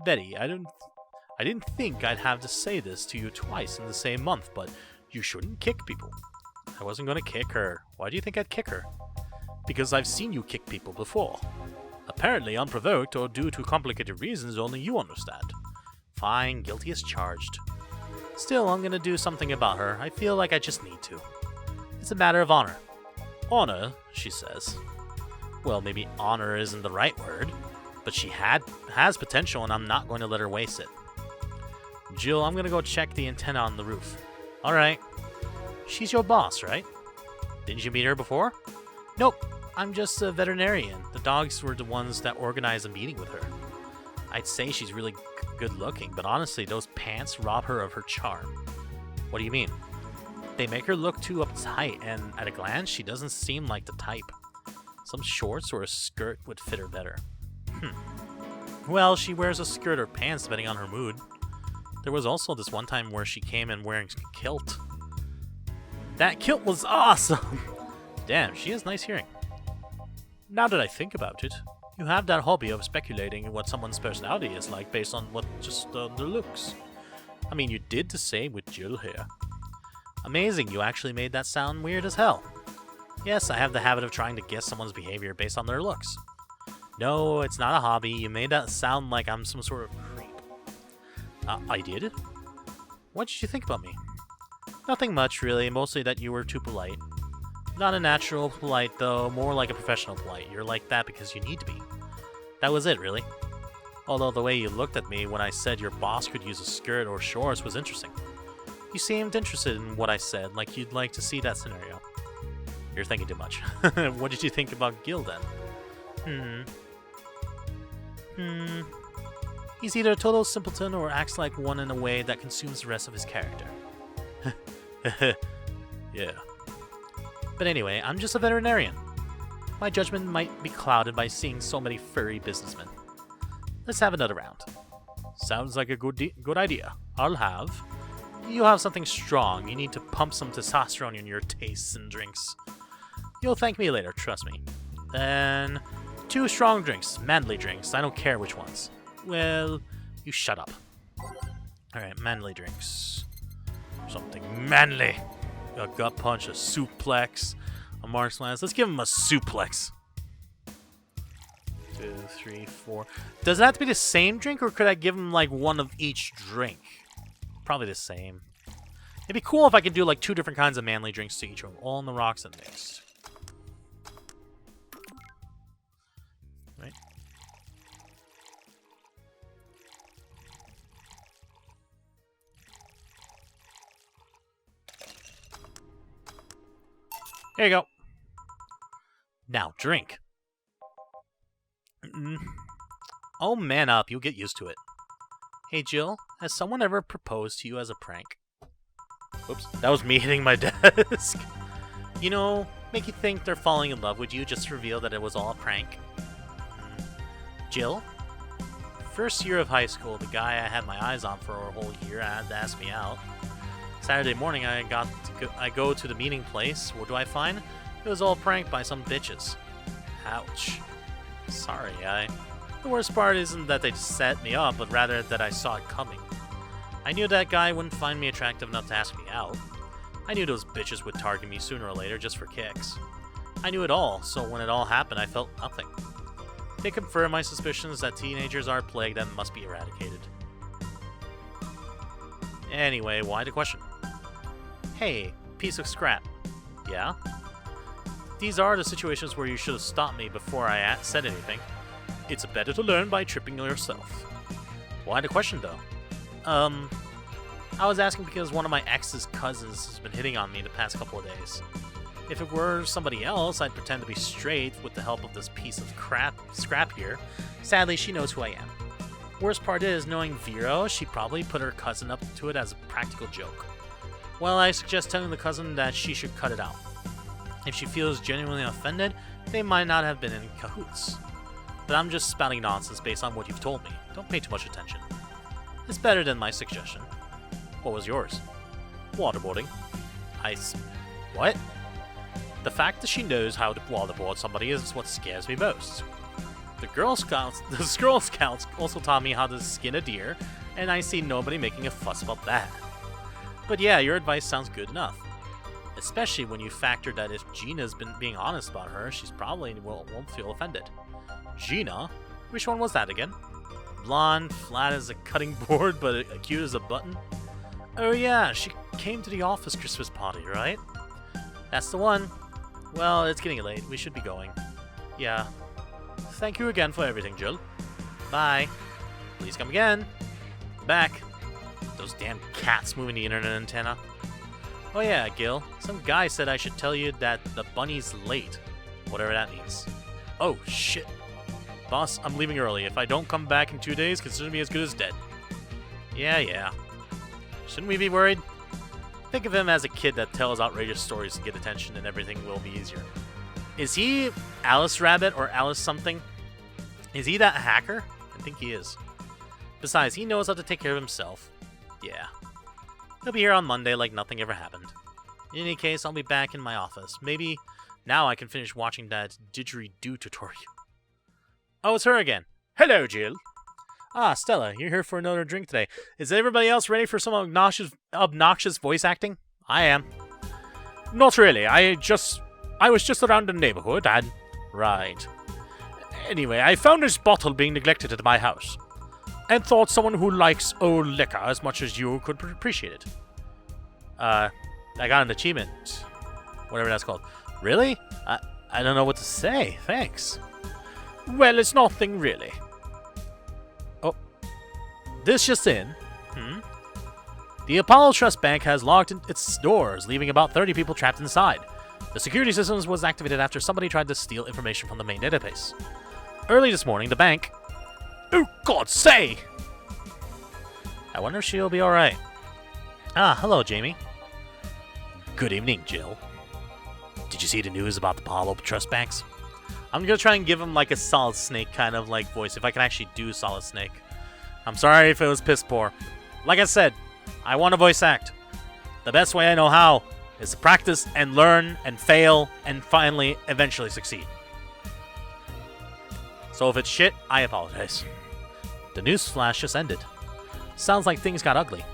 Betty, I didn't think I'd have to say this to you twice in the same month, but you shouldn't kick people. I wasn't gonna kick her. Why do you think I'd kick her? Because I've seen you kick people before. Apparently unprovoked or due to complicated reasons only you understand. Fine, guilty as charged. Still, I'm gonna do something about her. I feel like I just need to. It's a matter of honor. Honor, she says. Well, maybe honor isn't the right word, but she has potential and I'm not going to let her waste it. Jill, I'm gonna go check the antenna on the roof. Alright. She's your boss, right? Didn't you meet her before? Nope, I'm just a veterinarian. The dogs were the ones that organized a meeting with her. I'd say she's really good looking, but honestly, those pants rob her of her charm. What do you mean? They make her look too uptight, and at a glance, she doesn't seem like the type. Some shorts or a skirt would fit her better. Well, she wears a skirt or pants depending on her mood. There was also this one time where she came in wearing a kilt. That kilt was awesome! Damn, she has nice hearing. Now that I think about it, you have that hobby of speculating what someone's personality is like based on what just their looks. I mean, you did the same with Jill here. Amazing, you actually made that sound weird as hell. Yes, I have the habit of trying to guess someone's behavior based on their looks. No, it's not a hobby. You made that sound like I'm some sort of creep. I did? What did you think about me? Nothing much, really. Mostly that you were too polite. Not a natural polite, though. More like a professional polite. You're like that because you need to be. That was it, really. Although the way you looked at me when I said your boss could use a skirt or shorts was interesting. You seemed interested in what I said, like you'd like to see that scenario. You're thinking too much. What did you think about Gil, then? He's either a total simpleton or acts like one in a way that consumes the rest of his character. Yeah. But anyway, I'm just a veterinarian. My judgment might be clouded by seeing so many furry businessmen. Let's have another round. Sounds like a good idea. You'll have something strong. You need to pump some testosterone in your tastes and drinks. You'll thank me later, trust me. Then 2 strong drinks, manly drinks. I don't care which ones. Well, you shut up. Alright, manly drinks. Something manly. A gut punch, a suplex, A martial arts. Let's give him a suplex. 2, 3, 4. Does it have to be the same drink, or could I give him like one of each drink? Probably the same. It'd be cool if I could do like 2 different kinds of manly drinks to each one, all in the rocks and mixed. Right. There you go. Now drink. Oh, man up. You'll get used to it. Hey, Jill, has someone ever proposed to you as a prank? Oops, that was me hitting my desk. You know, make you think they're falling in love with you just to reveal that it was all a prank. Jill? First year of high school, the guy I had my eyes on for a whole year had to ask me out. Saturday morning, I go to the meeting place. What do I find? It was all pranked by some bitches. Ouch. Sorry, The worst part isn't that they set me up, but rather that I saw it coming. I knew that guy wouldn't find me attractive enough to ask me out. I knew those bitches would target me sooner or later just for kicks. I knew it all, so when it all happened, I felt nothing. They confirmed my suspicions that teenagers are a plague that must be eradicated. Anyway, why the question? Hey, piece of scrap. Yeah? These are the situations where you should have stopped me before I said anything. It's better to learn by tripping yourself. Why the question, though? I was asking because one of my ex's cousins has been hitting on me the past couple of days. If it were somebody else, I'd pretend to be straight with the help of this piece of scrap here. Sadly, she knows who I am. Worst part is, knowing Vero, she probably put her cousin up to it as a practical joke. Well, I suggest telling the cousin that she should cut it out. If she feels genuinely offended, they might not have been in cahoots. But I'm just spouting nonsense based on what you've told me. Don't pay too much attention. It's better than my suggestion. What was yours? Waterboarding. What? The fact that she knows how to waterboard somebody is what scares me most. The Girl Scouts also taught me how to skin a deer, and I see nobody making a fuss about that. But yeah, your advice sounds good enough. Especially when you factor that if Gina's been being honest about her, she's probably won't feel offended. Gina? Which one was that again? Blonde, flat as a cutting board, but cute as a button? Oh yeah, she came to the office Christmas party, right? That's the one. Well, it's getting late. We should be going. Yeah. Thank you again for everything, Jill. Bye. Please come again. Back. Those damn cats moving the internet antenna. Oh yeah, Gil. Some guy said I should tell you that the bunny's late. Whatever that means. Oh, shit. Boss, I'm leaving early. If I don't come back in 2 days, consider me as good as dead. Yeah. Shouldn't we be worried? Think of him as a kid that tells outrageous stories to get attention and everything will be easier. Is he Alice Rabbit or Alice something? Is he that hacker? I think he is. Besides, he knows how to take care of himself. Yeah. He'll be here on Monday like nothing ever happened. In any case, I'll be back in my office. Maybe now I can finish watching that didgeridoo tutorial. Oh, it's her again. Hello, Jill. Ah, Stella, you're here for another drink today. Is everybody else ready for some obnoxious voice acting? I am. Not really. I was just around the neighborhood and... Right. Anyway, I found this bottle being neglected at my house. And thought someone who likes old liquor as much as you could appreciate it. I got an achievement. Whatever that's called. Really? I don't know what to say. Thanks. Well, it's nothing really. Oh. This just in. The Apollo Trust Bank has locked its doors, leaving about 30 people trapped inside. The security systems was activated after somebody tried to steal information from the main database. Early this morning, the bank... Oh, God, say! I wonder if she'll be alright. Ah, hello, Jamie. Good evening, Jill. Did you see the news about the Apollo Trust Banks? I'm gonna try and give him like a Solid Snake kind of like voice, if I can actually do Solid Snake. I'm sorry if it was piss poor. Like I said, I want to voice act. The best way I know how is to practice and learn and fail and finally, eventually succeed. So if it's shit, I apologize. The news flash just ended. Sounds like things got ugly.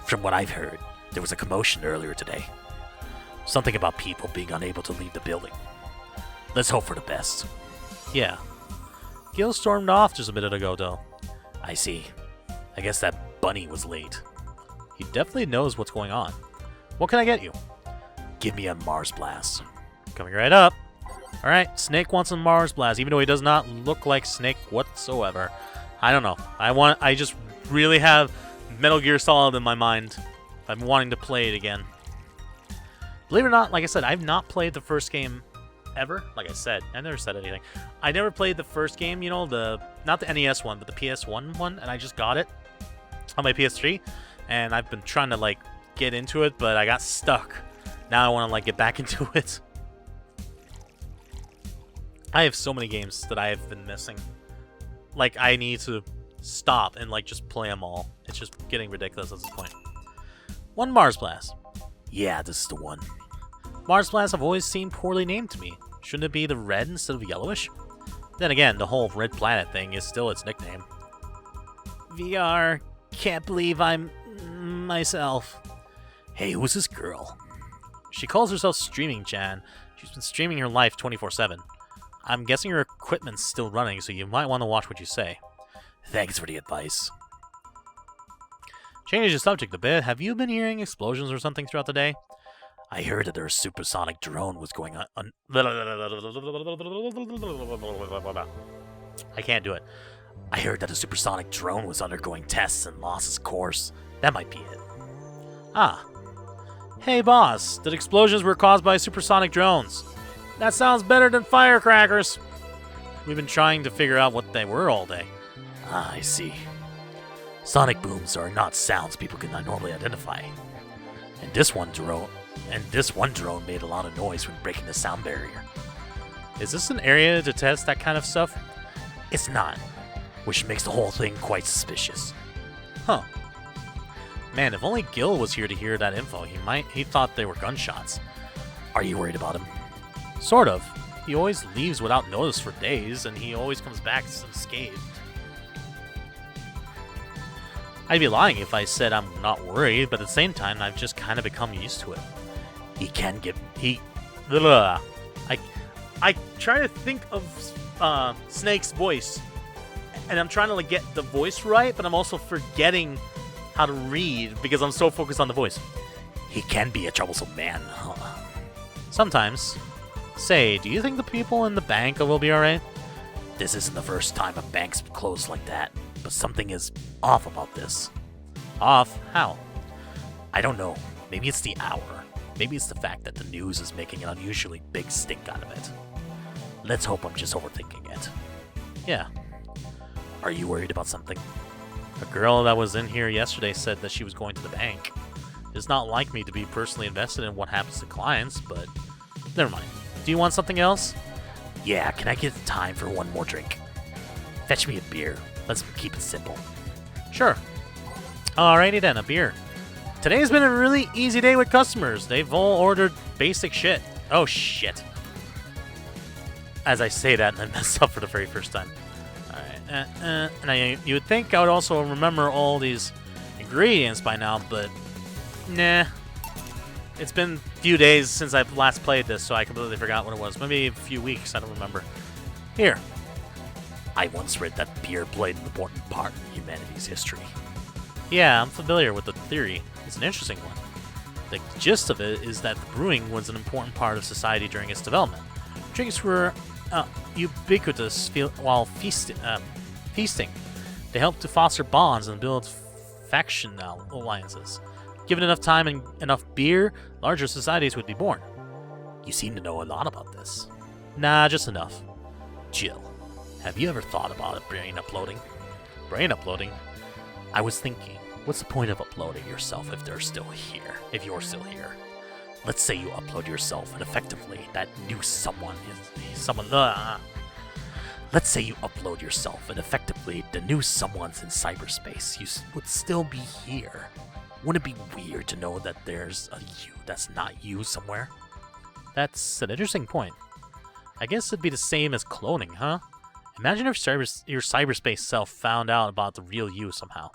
From what I've heard, there was a commotion earlier today. Something about people being unable to leave the building. Let's hope for the best. Yeah. Gil stormed off just a minute ago, though. I see. I guess that bunny was late. He definitely knows what's going on. What can I get you? Give me a Mars Blast. Coming right up. Alright, Snake wants a Mars Blast, even though he does not look like Snake whatsoever. I don't know. I just really have Metal Gear Solid in my mind. I'm wanting to play it again. Believe it or not, like I said, I've not played the first game ever. Like I said, I never said anything. I never played the first game, you know, not the NES one, but the PS1 one, and I just got it on my PS3, and I've been trying to, like, get into it, but I got stuck. Now I want to, like, get back into it. I have so many games that I have been missing. Like, I need to stop and, like, just play them all. It's just getting ridiculous at this point. One Mars Blast. Yeah, this is the one. Mars Blasts have always seemed poorly named to me. Shouldn't it be the red instead of yellowish? Then again, the whole Red Planet thing is still its nickname. VR, can't believe I'm myself. Hey, who's this girl? She calls herself Streaming Jan. She's been streaming her life 24/7. I'm guessing her equipment's still running, so you might want to watch what you say. Thanks for the advice. Change the subject a bit. Have you been hearing explosions or something throughout the day? I heard that their supersonic drone was going on. I can't do it. I heard that a supersonic drone was undergoing tests and lost its course. That might be it. Ah. Hey, boss. That explosions were caused by supersonic drones. That sounds better than firecrackers. We've been trying to figure out what they were all day. Ah, I see. Sonic booms are not sounds people can normally identify. And this one drone made a lot of noise when breaking the sound barrier. Is this an area to test that kind of stuff? It's not, which makes the whole thing quite suspicious. Huh. Man, if only Gil was here to hear that info, he thought they were gunshots. Are you worried about him? Sort of. He always leaves without notice for days, and he always comes back unscathed. I'd be lying if I said I'm not worried, but at the same time, I've just kind of become used to it. I try to think of Snake's voice, and I'm trying to like get the voice right, but I'm also forgetting how to read because I'm so focused on the voice. He can be a troublesome man, huh? Sometimes. Say, do you think the people in the bank will be alright? This isn't the first time a bank's closed like that, but something is off about this. Off? How? I don't know. Maybe it's the hour. Maybe it's the fact that the news is making an unusually big stink out of it. Let's hope I'm just overthinking it. Yeah. Are you worried about something? A girl that was in here yesterday said that she was going to the bank. It's not like me to be personally invested in what happens to clients, but never mind. Do you want something else? Yeah, can I get time for one more drink? Fetch me a beer. Let's keep it simple. Sure. Alrighty then, a beer. Today's been a really easy day with customers. They've all ordered basic shit. Oh, shit. As I say that, and I mess up for the very first time. Alright, you would think I would also remember all these ingredients by now, but nah. It's been a few days since I last played this, so I completely forgot what it was. Maybe a few weeks, I don't remember. Here. I once read that beer played an important part in humanity's history. Yeah, I'm familiar with the theory. It's an interesting one. The gist of it is that brewing was an important part of society during its development. Drinks were ubiquitous while feasting. They helped to foster bonds and build faction alliances. Given enough time and enough beer, larger societies would be born. You seem to know a lot about this. Nah, just enough. Jill, have you ever thought about brain uploading? Brain uploading? I was thinking, what's the point of uploading yourself if you're still here? Let's say you upload yourself and effectively that new someone is someone. Let's say you upload yourself and effectively the new someone's in cyberspace. You would still be here. Wouldn't it be weird to know that there's a you that's not you somewhere? That's an interesting point. I guess it'd be the same as cloning, huh? Imagine if your cyberspace self found out about the real you somehow.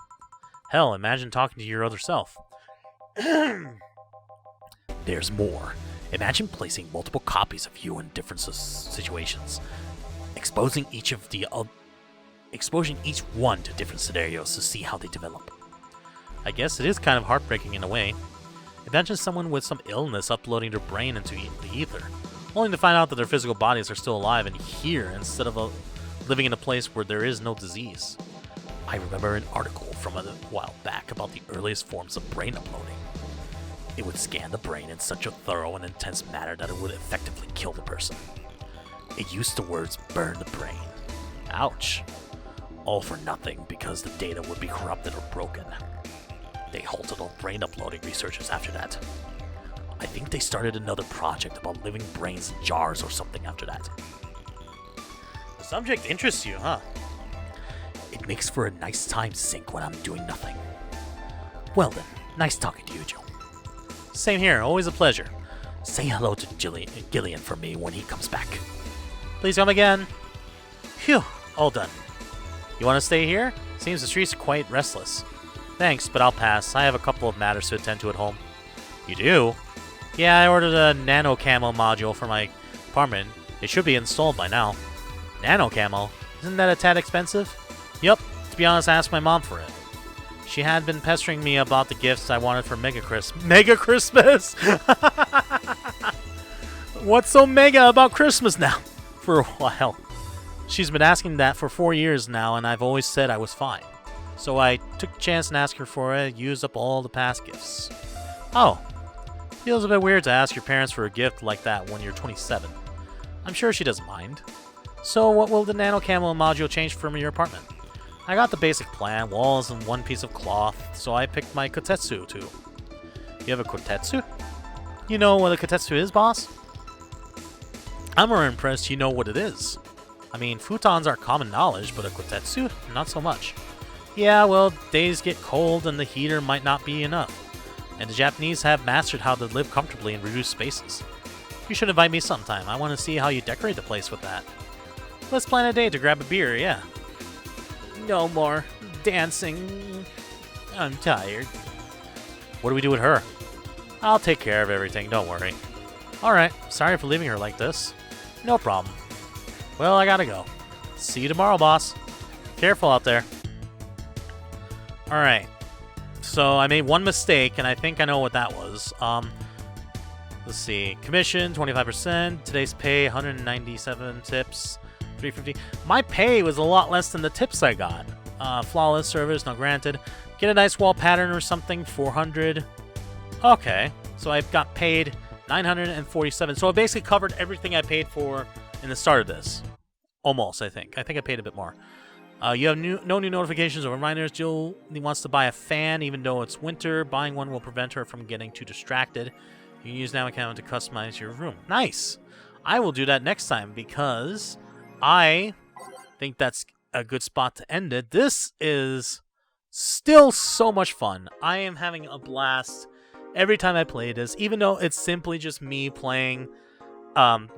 Hell, imagine talking to your other self. There's more. Imagine placing multiple copies of you in different situations, exposing each one to different scenarios to see how they develop. I guess it is kind of heartbreaking in a way. Imagine someone with some illness uploading their brain into the ether, only to find out that their physical bodies are still alive and here instead of living in a place where there is no disease. I remember an article from a while back about the earliest forms of brain uploading. It would scan the brain in such a thorough and intense manner that it would effectively kill the person. It used the words "burn the brain." Ouch. All for nothing because the data would be corrupted or broken. They halted all brain uploading researchers after that. I think they started another project about living brains in jars or something after that. The subject interests you, huh? It makes for a nice time sink when I'm doing nothing. Well then, nice talking to you, Joe. Same here, always a pleasure. Say hello to Gillian for me when he comes back. Please come again. Phew, all done. You want to stay here? Seems the streets are quite restless. Thanks, but I'll pass. I have a couple of matters to attend to at home. You do? Yeah, I ordered a nano camo module for my apartment. It should be installed by now. Nano camo? Isn't that a tad expensive? Yup. To be honest, I asked my mom for it. She had been pestering me about the gifts I wanted for Mega Christmas? What's so mega about Christmas now? For a while. She's been asking that for 4 years now, and I've always said I was fine. So I took a chance and asked her for it, used up all the past gifts. Oh. Feels a bit weird to ask your parents for a gift like that when you're 27. I'm sure she doesn't mind. So what will the nano camo module change from your apartment? I got the basic plan, walls and one piece of cloth, so I picked my kotetsu too. You have a kotetsu? You know what a kotetsu is, boss? I'm more impressed you know what it is. I mean, futons are common knowledge, but a kotetsu? Not so much. Yeah, well, days get cold and the heater might not be enough. And the Japanese have mastered how to live comfortably in reduced spaces. You should invite me sometime. I want to see how you decorate the place with that. Let's plan a day to grab a beer, yeah. No more dancing. I'm tired. What do we do with her? I'll take care of everything, don't worry. Alright, sorry for leaving her like this. No problem. Well, I gotta go. See you tomorrow, boss. Careful out there. Alright. So, I made one mistake, and I think I know what that was. Let's see. Commission, 25%. Today's pay, 197 tips. 350. My pay was a lot less than the tips I got. Flawless service, not granted. Get a nice wall pattern or something, 400. Okay. So I got paid 947. So I basically covered everything I paid for in the start of this. Almost, I think. I think I paid a bit more. You have no new notifications or reminders. Jill wants to buy a fan even though it's winter. Buying one will prevent her from getting too distracted. You can use Now Account to customize your room. Nice! I will do that next time because I think that's a good spot to end it. This is still so much fun. I am having a blast every time I play this, even though it's simply just me playing,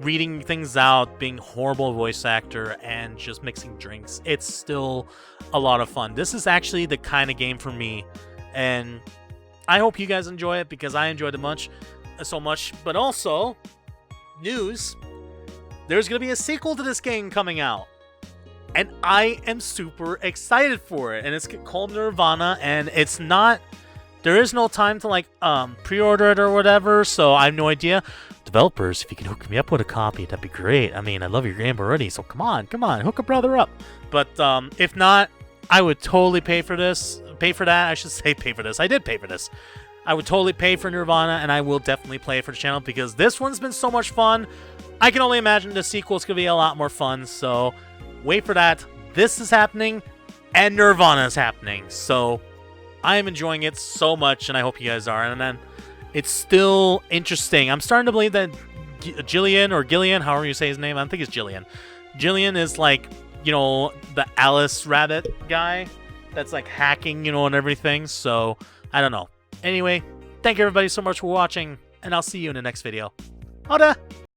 reading things out, being a horrible voice actor, and just mixing drinks. It's still a lot of fun. This is actually the kind of game for me, and I hope you guys enjoy it because I enjoyed it so much. But also, news, there's going to be a sequel to this game coming out, and I am super excited for it, and it's called Nirvana, and it's not, there is no time to like pre-order it or whatever, so I have no idea. Developers, if you can hook me up with a copy, that'd be great. I mean, I love your game already, so come on, hook a brother up. But if not, I would totally pay for this. Pay for that, I should say pay for this. I did pay for this. I would totally pay for Nirvana, and I will definitely play it for the channel because this one's been so much fun. I can only imagine the sequel's going to be a lot more fun, so wait for that. This is happening, and Nirvana is happening, so I am enjoying it so much, and I hope you guys are. And then it's still interesting. I'm starting to believe that Gillian, however you say his name, I think it's Gillian. Gillian is like, you know, the Alice Rabbit guy that's like hacking, you know, and everything. So, I don't know. Anyway, thank you everybody so much for watching, and I'll see you in the next video. Oda!